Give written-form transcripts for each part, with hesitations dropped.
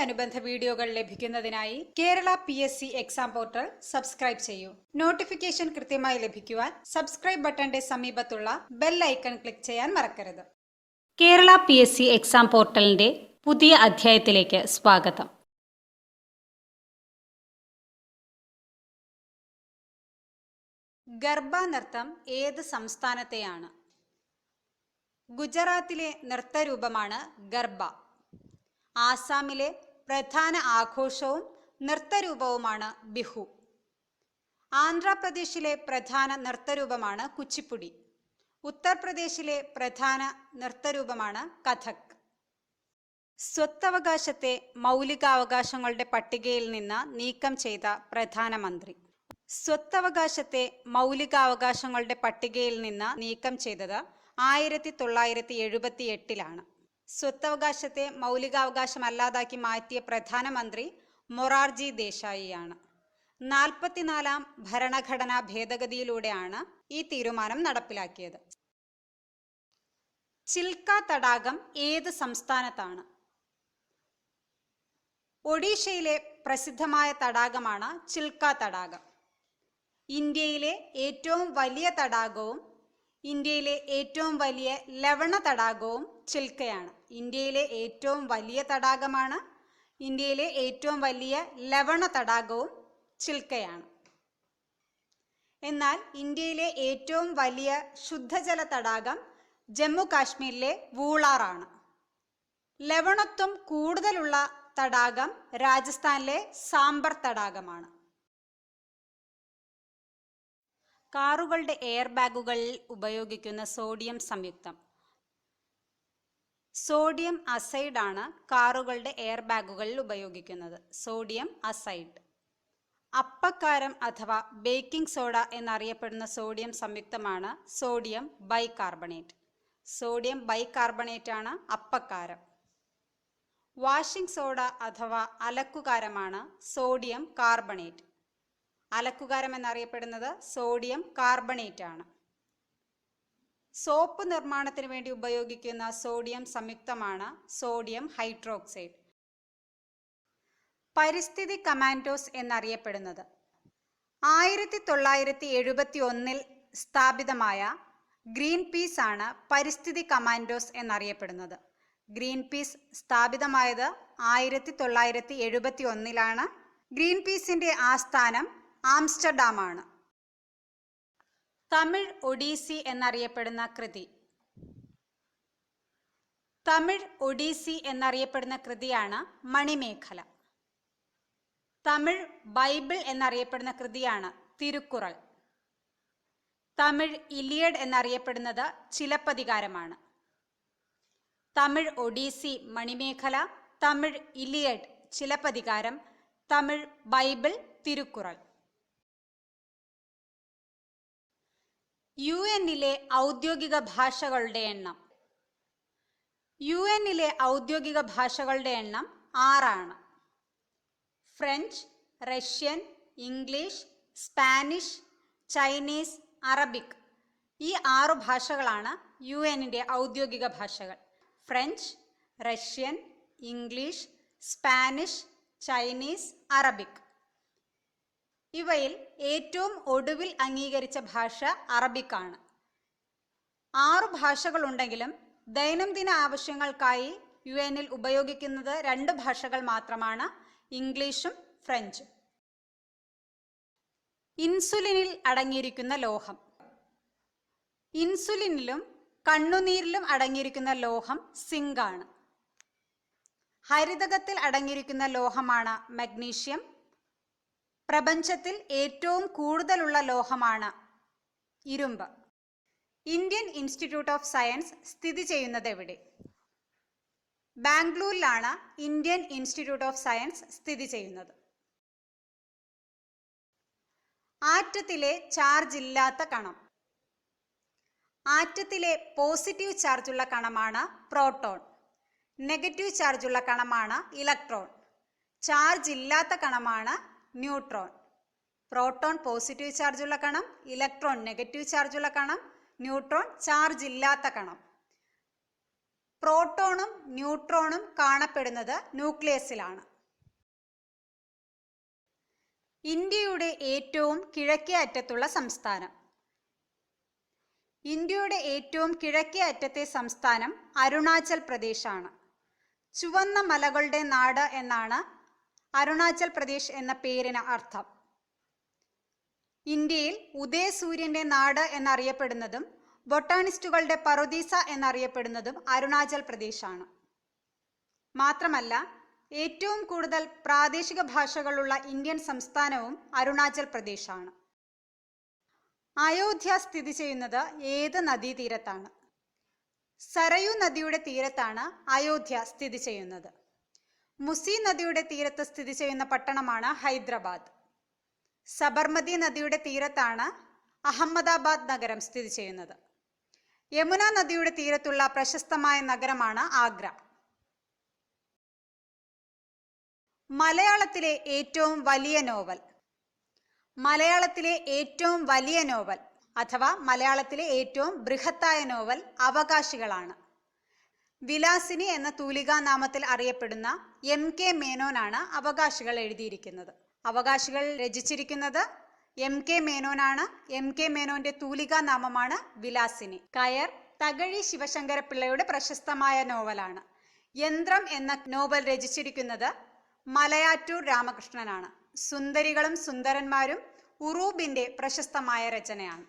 അനുബന്ധ വീഡിയോകൾ ലഭിക്കുന്നതിനായി Kerala PSC exam portal subscribe ചെയ്യൂ. നോട്ടിഫിക്കേഷൻ കൃത്യമായി ലഭിക്കുവാൻ സബ്സ്ക്രൈബ് ബട്ടന്റെ സമീപത്തുള്ള ബെൽ ഐക്കൺ ക്ലിക്ക് ചെയ്യാൻ മറക്കരുത്. കേരള PSC എക്സാം പോർട്ടലിന്റെ പുതിയ അധ്യായത്തിലേക്ക് സ്വാഗതം. ഗർഭ നൃത്തം ഏത് സംസ്ഥാനത്തെയാണ്? ഗുജറാത്തിലെ നൃത്തരൂപമാണ് ഗർഭ. ആസാമിലെ പ്രധാന ആഘോഷവും നൃത്തരൂപവുമാണ് ബിഹു. ആന്ധ്രാപ്രദേശിലെ പ്രധാന നൃത്തരൂപമാണ് കുച്ചിപ്പുടി. ഉത്തർപ്രദേശിലെ പ്രധാന നൃത്തരൂപമാണ് കഥക്. സ്വത്തവകാശത്തെ മൗലികാവകാശങ്ങളുടെ പട്ടികയിൽ നിന്ന് നീക്കം ചെയ്ത പ്രധാനമന്ത്രി. സ്വത്തവകാശത്തെ മൗലികാവകാശങ്ങളുടെ പട്ടികയിൽ നിന്ന് നീക്കം ചെയ്തത് 1978 സ്വത്തവകാശത്തെ മൗലികാവകാശമല്ലാതാക്കി മാറ്റിയ പ്രധാനമന്ത്രി മൊറാർജി ദേശായിയാണ്. 44ാം ഭരണഘടനാ ഭേദഗതിയിലൂടെയാണ് ഈ തീരുമാനം നടപ്പിലാക്കിയത്. ചിൽക്ക തടാകം ഏത് സംസ്ഥാനത്താണ്? ഒഡീഷയിലെ പ്രസിദ്ധമായ തടാകമാണ് ചിൽക്ക തടാകം. ഇന്ത്യയിലെ ഏറ്റവും വലിയ തടാകവും ഇന്ത്യയിലെ ഏറ്റവും വലിയ ലവണ തടാകവും ചിൽക്കയാണ്. ഇന്ത്യയിലെ ഏറ്റവും വലിയ തടാകമാണ്. ഇന്ത്യയിലെ ഏറ്റവും വലിയ ലവണ തടാകവും ചിൽക്കയാണ്. എന്നാൽ ഇന്ത്യയിലെ ഏറ്റവും വലിയ ശുദ്ധജല തടാകം ജമ്മു കാശ്മീരിലെ വൂളാറാണ്. ലവണത്വം കൂടുതലുള്ള തടാകം രാജസ്ഥാനിലെ സാംബർ തടാകമാണ്. കാറുകളുടെ എയർ ബാഗുകളിൽ ഉപയോഗിക്കുന്ന സോഡിയം സംയുക്തം. സോഡിയം അസൈഡ് ആണ് കാറുകളുടെ എയർ ബാഗുകളിൽ ഉപയോഗിക്കുന്നത്. Sodium azide. അപ്പക്കാരം അഥവാ ബേക്കിംഗ് സോഡ എന്നറിയപ്പെടുന്ന സോഡിയം സംയുക്തമാണ് സോഡിയം ബൈകാർബണേറ്റ്. സോഡിയം ബൈകാർബണേറ്റ് ആണ് അപ്പക്കാരം. വാഷിംഗ് സോഡ അഥവാ അലക്കുകാരമാണ് സോഡിയം കാർബണേറ്റ്. അലക്കുകാരം എന്നറിയപ്പെടുന്നത് സോഡിയം കാർബണേറ്റ് ആണ്. സോപ്പ് നിർമ്മാണത്തിന് വേണ്ടി ഉപയോഗിക്കുന്ന സോഡിയം സംയുക്തമാണ് സോഡിയം ഹൈഡ്രോക്സൈഡ്. പരിസ്ഥിതി കമാൻഡോസ് എന്നറിയപ്പെടുന്നത്. 1971 സ്ഥാപിതമായ ഗ്രീൻ പീസ് ആണ് പരിസ്ഥിതി കമാൻഡോസ് എന്നറിയപ്പെടുന്നത്. ഗ്രീൻ പീസ് സ്ഥാപിതമായത് 1971 ഗ്രീൻ പീസിന്റെ ആസ്ഥാനം ആംസ്റ്റർഡാമാണ്. തമിഴ് ഒഡീസി എന്നറിയപ്പെടുന്ന കൃതി. തമിഴ് ഒഡീസി എന്നറിയപ്പെടുന്ന കൃതിയാണ് മണിമേഖല. തമിഴ് ബൈബിൾ എന്നറിയപ്പെടുന്ന കൃതിയാണ് തിരുക്കുറൾ. തമിഴ് ഇലിയഡ് എന്നറിയപ്പെടുന്നത് ചിലപ്പതികാരമാണ്. Tamil Odyssey Manimekalai, Tamil Iliad Silappathikaram, Tamil Bible Thirukkural. UN-ലെ ഔദ്യോഗിക ഭാഷകളുടെ എണ്ണം. UN-ലെ ഔദ്യോഗിക ഭാഷകളുടെ എണ്ണം 6 ആണ്. French, Russian, English, Spanish, Chinese, Arabic. ഈ 6 ഭാഷകളാണ് UN-ന്റെ ഔദ്യോഗിക ഭാഷകൾ. French, Russian, English, Spanish, Chinese, Arabic. ഇവയിൽ ഏറ്റവും ഒടുവിൽ അംഗീകരിച്ച ഭാഷ അറബിക്കാണ്. 6 ഭാഷകളുണ്ടെങ്കിലും ദൈനംദിന ആവശ്യങ്ങൾക്കായി UN-ൽ ഉപയോഗിക്കുന്നത് 2 ഭാഷകൾ മാത്രമാണ്, ഇംഗ്ലീഷും ഫ്രഞ്ചും. ഇൻസുലിനിൽ അടങ്ങിയിരിക്കുന്ന ലോഹം. ഇൻസുലിനിലും കണ്ണുനീരിലും അടങ്ങിയിരിക്കുന്ന ലോഹം സിങ്ക് ആണ്. ഹരിതകത്തിൽ അടങ്ങിയിരിക്കുന്ന ലോഹമാണ് മഗ്നീഷ്യം. പ്രപഞ്ചത്തിൽ ഏറ്റവും കൂടുതലുള്ള ലോഹമാണ് ഇരുമ്പ്. ഇന്ത്യൻ ഇൻസ്റ്റിറ്റ്യൂട്ട് ഓഫ് സയൻസ് സ്ഥിതി ചെയ്യുന്നത് എവിടെ? ബാംഗ്ലൂരിലാണ് ഇന്ത്യൻ ഇൻസ്റ്റിറ്റ്യൂട്ട് ഓഫ് സയൻസ് സ്ഥിതി ചെയ്യുന്നത്. ആറ്റത്തിലെ ചാർജ് ഇല്ലാത്ത കണം. ആറ്റത്തിലെ പോസിറ്റീവ് ചാർജുള്ള കണമാണ് പ്രോട്ടോൺ. നെഗറ്റീവ് ചാർജുള്ള കണമാണ് ഇലക്ട്രോൺ. ചാർജ് ഇല്ലാത്ത കണമാണ് ന്യൂട്രോൺ. പ്രോട്ടോൺ പോസിറ്റീവ് ചാർജുള്ള കണം, ഇലക്ട്രോൺ നെഗറ്റീവ് ചാർജുള്ള കണം, ന്യൂട്രോൺ ചാർജ് ഇല്ലാത്ത കണം. പ്രോട്ടോണും ന്യൂട്രോണും കാണപ്പെടുന്നത് ന്യൂക്ലിയസിലാണ്. ഇന്ത്യയുടെ ഏറ്റവും കിഴക്കേ അറ്റത്തുള്ള സംസ്ഥാനം. ഇന്ത്യയുടെ ഏറ്റവും കിഴക്കേ അറ്റത്തെ സംസ്ഥാനം അരുണാചൽ പ്രദേശാണ്. ചുവന്ന മലകളുടെ നാട് എന്നാണ് അരുണാചൽ പ്രദേശ് എന്ന പേരിന് അർത്ഥം. ഇന്ത്യയിൽ ഉദയസൂര്യന്റെ നാട് എന്നറിയപ്പെടുന്നതും ബൊട്ടാണിസ്റ്റുകളുടെ പറുദീസ എന്നറിയപ്പെടുന്നതും അരുണാചൽ പ്രദേശാണ്. മാത്രമല്ല, ഏറ്റവും കൂടുതൽ പ്രാദേശിക ഭാഷകളുള്ള ഇന്ത്യൻ സംസ്ഥാനവും അരുണാചൽ പ്രദേശാണ്. അയോധ്യ സ്ഥിതി ചെയ്യുന്നത് ഏത് നദീതീരത്താണ്? സരയൂ നദിയുടെ തീരത്താണ് അയോധ്യ സ്ഥിതി ചെയ്യുന്നത്. മുസി നദിയുടെ തീരത്ത് സ്ഥിതി ചെയ്യുന്ന പട്ടണമാണ് ഹൈദരാബാദ്. സബർമതി നദിയുടെ തീരത്താണ് അഹമ്മദാബാദ് നഗരം സ്ഥിതി ചെയ്യുന്നത്. യമുന നദിയുടെ തീരത്തുള്ള പ്രശസ്തമായ നഗരമാണ് ആഗ്ര. മലയാളത്തിലെ ഏറ്റവും വലിയ നോവൽ. മലയാളത്തിലെ ഏറ്റവും വലിയ നോവൽ അഥവാ മലയാളത്തിലെ ഏറ്റവും ബൃഹത്തായ നോവൽ അവകാശികളാണ്. വിലാസിനി എന്ന തൂലികാനാമത്തിൽ അറിയപ്പെടുന്ന MK മേനോനാണ് അവകാശികൾ എഴുതിയിരിക്കുന്നത്. അവകാശികൾ രചിച്ചിരിക്കുന്നത് MK മേനോനാണ്. MK മേനോന്റെ തൂലികാനാമമാണ് വിലാസിനി. കയർ തകഴി ശിവശങ്കരപിള്ളയുടെ പ്രശസ്തമായ നോവലാണ്. യന്ത്രം എന്ന നോവൽ രചിച്ചിരിക്കുന്നത് മലയാറ്റൂർ രാമകൃഷ്ണനാണ്. സുന്ദരികളും സുന്ദരന്മാരും ഉറൂബിന്റെ പ്രശസ്തമായ രചനയാണ്.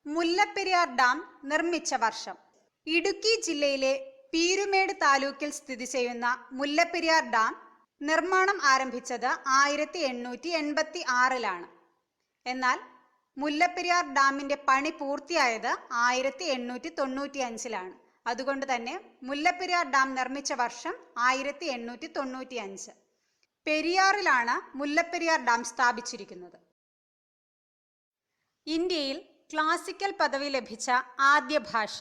മുല്ലപ്പെരിയാർ ഡാം നിർമ്മിച്ച വർഷം. ഇടുക്കി ജില്ലയിലെ പീരുമേട് താലൂക്കിൽ സ്ഥിതി ചെയ്യുന്ന മുല്ലപ്പെരിയാർ ഡാം നിർമ്മാണം ആരംഭിച്ചത് 1886-ലാണ്. എന്നാൽ മുല്ലപ്പെരിയാർ ഡാമിന്റെ പണി പൂർത്തിയായത് 1895-ലാണ്. അതുകൊണ്ട് തന്നെ മുല്ലപ്പെരിയാർ ഡാം നിർമ്മിച്ച വർഷം 1895. പെരിയാറിലാണ് മുല്ലപ്പെരിയാർ ഡാം സ്ഥാപിച്ചിരിക്കുന്നത്. ഇന്ത്യയിൽ ക്ലാസിക്കൽ പദവി ലഭിച്ച ആദ്യ ഭാഷ.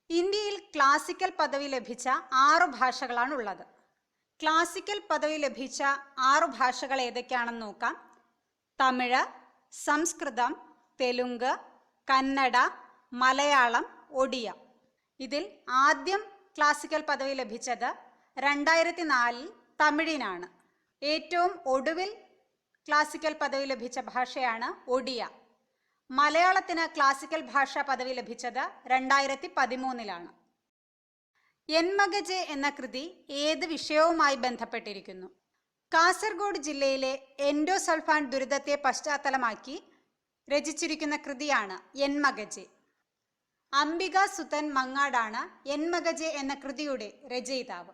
ഇന്ത്യയിൽ ക്ലാസിക്കൽ പദവി ലഭിച്ച 6 ഭാഷകളാണുള്ളത്. ക്ലാസിക്കൽ പദവി ലഭിച്ച 6 ഭാഷകൾ ഏതൊക്കെയാണെന്ന് നോക്കാം. തമിഴ്, സംസ്കൃതം, തെലുങ്ക്, കന്നഡ, മലയാളം, ഒഡിയ. ഇതിൽ ആദ്യം ക്ലാസിക്കൽ പദവി ലഭിച്ചത് 2004 തമിഴിനാണ്. ഏറ്റവും ഒടുവിൽ ക്ലാസിക്കൽ പദവി ലഭിച്ച ഭാഷയാണ് ഒഡിയ. മലയാളത്തിന് ക്ലാസിക്കൽ ഭാഷാ പദവി ലഭിച്ചത് 2013-ലാണ്. എൻമകജെ എന്ന കൃതി ഏത് വിഷയവുമായി ബന്ധപ്പെട്ടിരിക്കുന്നു? കാസർഗോഡ് ജില്ലയിലെ എൻഡോസൾഫാൻ ദുരിതത്തെ പശ്ചാത്തലമാക്കി രചിച്ചിരിക്കുന്ന കൃതിയാണ് എൻമകജെ. അംബിക സുതൻ മങ്ങാടാണ് എൻമകജെ എന്ന കൃതിയുടെ രചയിതാവ്.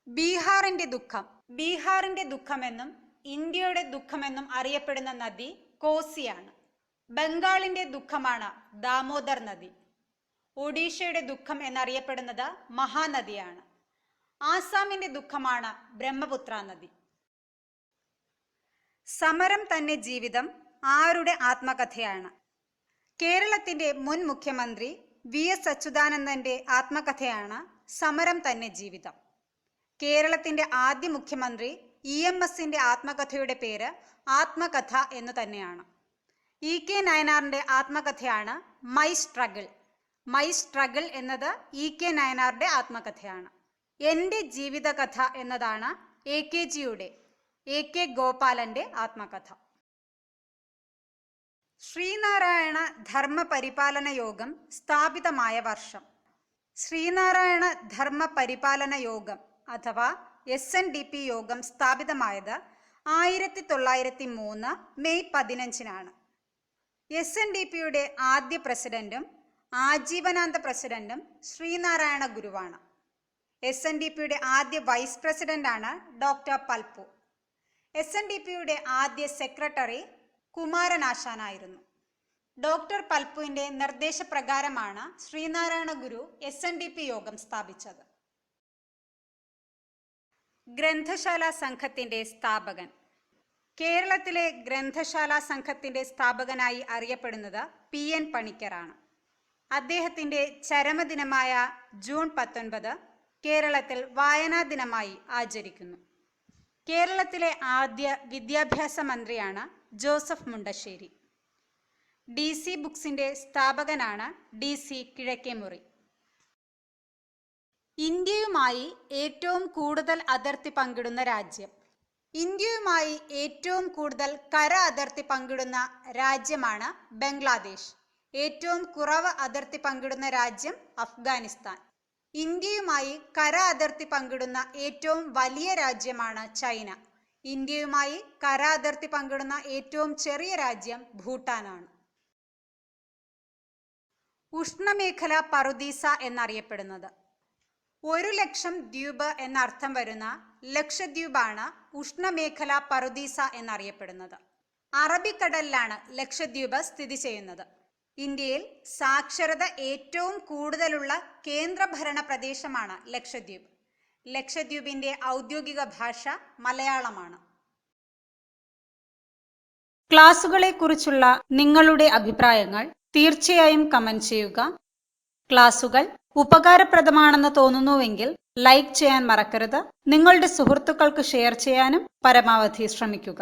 ബീഹാറിന്റെ ദുഃഖം. ബീഹാറിന്റെ ദുഃഖമെന്നും ഇന്ത്യയുടെ ദുഃഖമെന്നും അറിയപ്പെടുന്ന നദി കോസിയാണ്. ബംഗാളിന്റെ ദുഃഖമാണ് ദാമോദർ നദി. ഒഡീഷയുടെ ദുഃഖം എന്നറിയപ്പെടുന്നത് മഹാനദിയാണ്. ആസാമിന്റെ ദുഃഖമാണ് ബ്രഹ്മപുത്ര നദി. സമരം തന്നെ ജീവിതം ആരുടെ ആത്മകഥയാണ്? കേരളത്തിന്റെ മുൻ മുഖ്യമന്ത്രി VS അച്യുതാനന്ദന്റെ ആത്മകഥയാണ് സമരം തന്നെ ജീവിതം. കേരളത്തിന്റെ ആദ്യ മുഖ്യമന്ത്രി EMSന്റെ ആത്മകഥയുടെ പേര് ആത്മകഥ എന്ന് തന്നെയാണ്. EK നയനാറിന്റെ ആത്മകഥയാണ് മൈ സ്ട്രഗിൾ. മൈ സ്ട്രഗിൾ എന്നത് EK നയനാറിന്റെ ആത്മകഥയാണ്. എൻ്റെ ജീവിതകഥ എന്നതാണ് AKGയുടെ AK ഗോപാലന്റെ ആത്മകഥ. ശ്രീനാരായണ ധർമ്മ പരിപാലന യോഗം സ്ഥാപിതമായ വർഷം. ശ്രീനാരായണ ധർമ്മ പരിപാലന യോഗം അഥവാ SNDP യോഗം സ്ഥാപിതമായത് 1903 മെയ് 15-നാണ്. SNDPയുടെ ആദ്യ പ്രസിഡന്റും ആജീവനാന്ത പ്രസിഡന്റും ശ്രീനാരായണ ഗുരുവാണ്. SNDPയുടെ ആദ്യ വൈസ് പ്രസിഡന്റാണ് ഡോക്ടർ പൽപു. SNDPയുടെ ആദ്യ സെക്രട്ടറി കുമാരനാശാനായിരുന്നു. ഡോക്ടർ പൽപുവിന്റെ നിർദ്ദേശപ്രകാരമാണ് ശ്രീനാരായണ ഗുരു SNDP യോഗം സ്ഥാപിച്ചത്. ഗ്രന്ഥശാല സംഘത്തിന്റെ സ്ഥാപകൻ. കേരളത്തിലെ ഗ്രന്ഥശാല സംഘത്തിന്റെ സ്ഥാപകനായി അറിയപ്പെടുന്നത് PN പണിക്കറാണ്. അദ്ദേഹത്തിന്റെ ചരമദിനമായ ജൂൺ 19 കേരളത്തിൽ വായനാ ദിനമായി ആചരിക്കുന്നു. കേരളത്തിലെ ആദ്യ വിദ്യാഭ്യാസ മന്ത്രിയാണ് Joseph Mundassery. DC ബുക്സിന്റെ സ്ഥാപകനാണ് DC Kizhakkemuri. ഇന്ത്യയുമായി ഏറ്റവും കൂടുതൽ അതിർത്തി പങ്കിടുന്ന രാജ്യം. ഇന്ത്യയുമായി ഏറ്റവും കൂടുതൽ കര അതിർത്തി പങ്കിടുന്ന രാജ്യമാണ് ബംഗ്ലാദേശ്. ഏറ്റവും കുറവ് അതിർത്തി പങ്കിടുന്ന രാജ്യം അഫ്ഗാനിസ്ഥാൻ. ഇന്ത്യയുമായി കര അതിർത്തി പങ്കിടുന്ന ഏറ്റവും വലിയ രാജ്യമാണ് ചൈന. ഇന്ത്യയുമായി കര അതിർത്തി പങ്കിടുന്ന ഏറ്റവും ചെറിയ രാജ്യം ഭൂട്ടാനാണ്. ഉഷ്ണമേഖല പറുദീസ എന്നറിയപ്പെടുന്നത്. 1,00,000 ദ്വീപ് എന്നർത്ഥം വരുന്ന ലക്ഷദ്വീപാണ് ഉഷ്ണമേഖല പറുദീസ എന്നറിയപ്പെടുന്നത്. അറബിക്കടലിലാണ് ലക്ഷദ്വീപ് സ്ഥിതി ചെയ്യുന്നത്. ഇന്ത്യയിൽ സാക്ഷരത ഏറ്റവും കൂടുതലുള്ള കേന്ദ്രഭരണ പ്രദേശമാണ് ലക്ഷദ്വീപ്. ലക്ഷദ്വീപിന്റെ ഔദ്യോഗിക ഭാഷ മലയാളമാണ്. ക്ലാസുകളെക്കുറിച്ചുള്ള നിങ്ങളുടെ അഭിപ്രായങ്ങൾ തീർച്ചയായും കമന്റ് ചെയ്യുക. ക്ലാസുകൾ ഉപകാരപ്രദമാണെന്ന് തോന്നുന്നുവെങ്കിൽ ലൈക്ക് ചെയ്യാൻ മറക്കരുത്. നിങ്ങളുടെ സുഹൃത്തുക്കൾക്ക് ഷെയർ ചെയ്യാനും പരമാവധി ശ്രമിക്കുക.